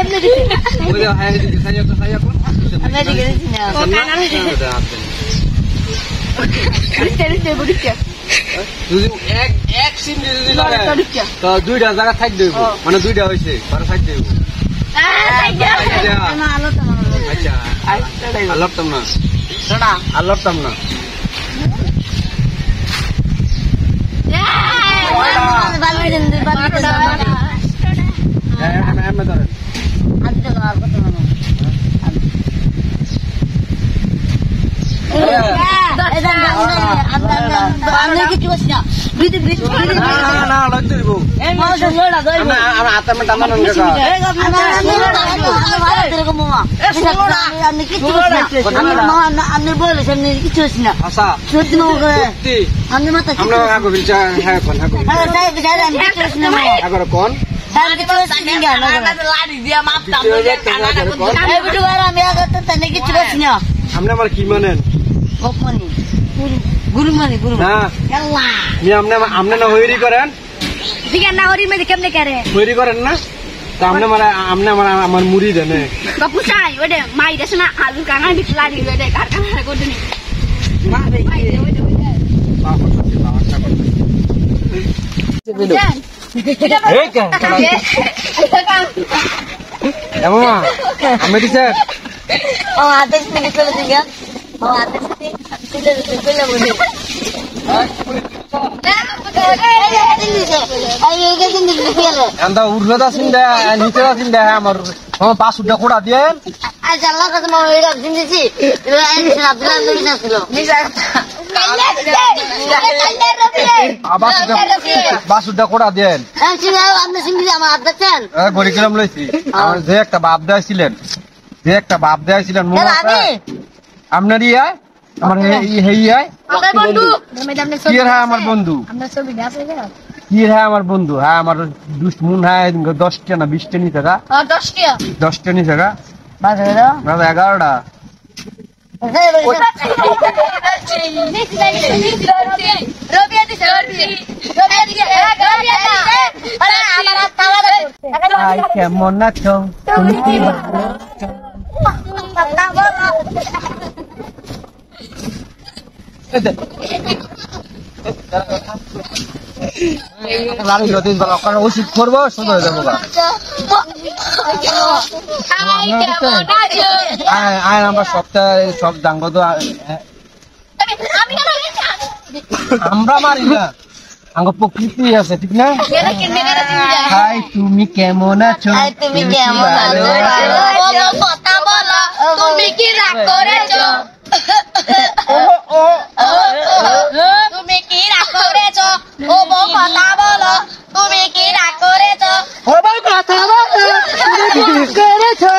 এমনি দিছি ওই যে হাই দিকে সাইয়া কোন আমি দিকে দিছি না ও কানা তেরে বুড়িকে যদি এক সিম যদি লাগে তো দুইটা জায়গা থাক দেব মানে দুইটা হইছে আর থাক দেব না আলো তো আচ্ছা আল্লাহতাম না ছড়া আল্লাহতাম না বালুই দেন হ্যাঁ আমি ধরেন আজ তো আর কত মনে আমি কিছু বসি না বিদি না লজ্জ দিব আমি হাতে মে টামান গেছা আমি কিছু আমি বলেছেন কিছু না আচ্ছা সত্যি আমি মাথা আমরা আগো বিলচা হ্যাঁ কোন আগো আগো কোন আপনি আমার কি মানেন গুরু মানে গুরু না আপনি না হইরি করেন না হরি মানে কেমনে করে হইরি করেন না তা আপনি আমার মুড়ি দেন বাপু চাই ওরে মাই দেশ না আলু কানা বিটলারি ওরে কারখানা করে নি মা রে আমি দিছে ও আদেশ থেকে চলে দিগা ও আদেশ থেকে চলে বলে এন্দা উর্লদা সিন্দা নিচেদা সিন্দা আমার পাঁচ উড্ডা কোড়া দিয়েন আচ্ছা আল্লাহ কাছে না ওই রাখ দিয়েছি আব্দুল্লাহ নবী না ছিল বাস উড্ডা কোড়া দেন আপনি সিঙ্গি আমার হাত দেখছেন গড়ি কিরম লইছি আমার যে একটা বাপ দেয়াছিলেন মনে আছে আপনার ইয়া আমার আমার বন্ধু কি হ্যাঁ আমার বন্ধু হ্যাঁ আমার দুশ্মন হ্যাঁ 10টা না 20টা নি টাকা 10টা নি টাকা 11টা কেমন আছো তুমি কি ওষুধ করবো শুধু হয়ে যাবো আমরা সপ্তাহে সব ডাঙ্গ তো আমরা মারি না আঙ্গ প্রকৃতি আছে ঠিক না হাই তুমি কেমন আছো তুমি কেমন আছো কথা বলো তুমি কি রাগ করেছো তুমি কি রাগ করেছো ও বউ কথা বলো তুমি কি রাগ করেছো ও বউ কথা বলো তুমি কি করেছো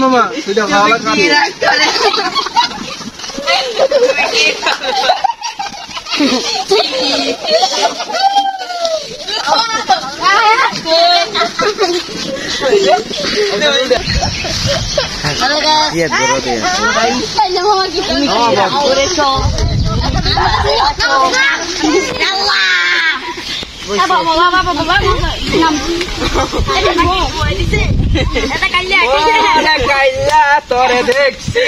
মামা তোরে দেখছি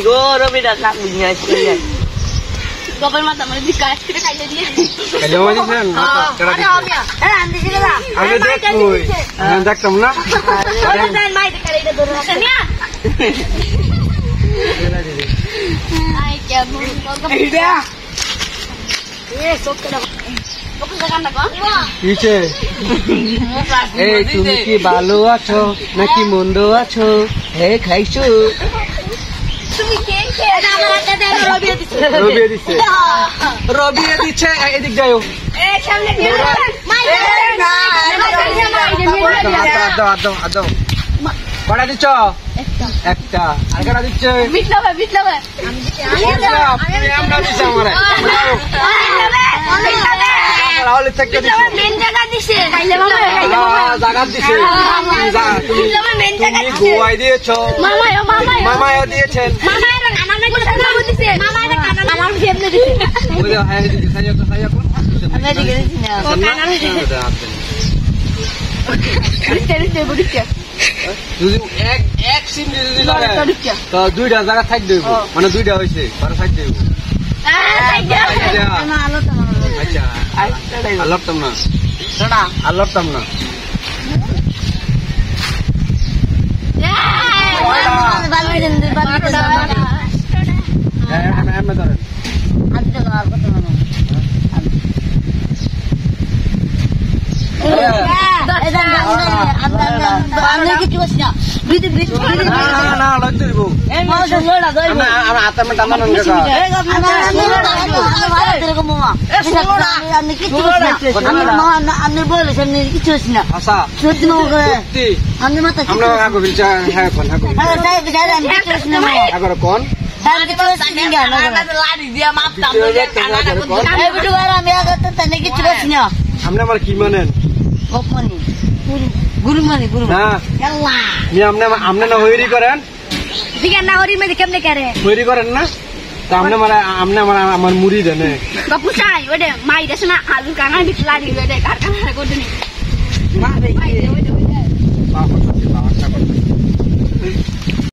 গরমে গবের মাথা মানে বিকাশ করে খাইলে দিয়ে আমি দেখতাম না এই তুমি কি ভালো আছো নাকি মন্দ আছো হে খাইছো রবিয়ে দিচ্ছে এদিক যাও কটা দিচ্ছ একটা আর কটা দিচ্ছে তুমি আমরা দিছে আমারে রাহুল থেকে দিছে মেন জায়গা দিছে খাইলে মামা জায়গা দিছে তুমি গোয়াই দিয়েছো মামাও দিয়েছেন মামা এর কানামে দিছে মামা এর কানামে আমার ফেমনে দিছে ওই যে হ্যাঁ দিছে সাইয়া কোন আমি দিকে দিছি না ও কানামে দিছে তেরে বড়িকে যদি এক সিম যদি লাগে তো দুইটা জায়গা থাক দেব মানে দুইটা হইছে আর থাক দেব আচ্ছা আল্লাহতাম না ছড়া আল্লাহতাম না আমার কি মানেন গুরু মানে গুরু না আপনি না হইরি করেন দিকে না হরি মে কেমনে করে হইরি করেন না তা আপনি আমার মুড়ি দেন বাপু চাই ওডে মাই দেশ না আলু কানা বিটলারি ওডে কারখানা করে নি মা রে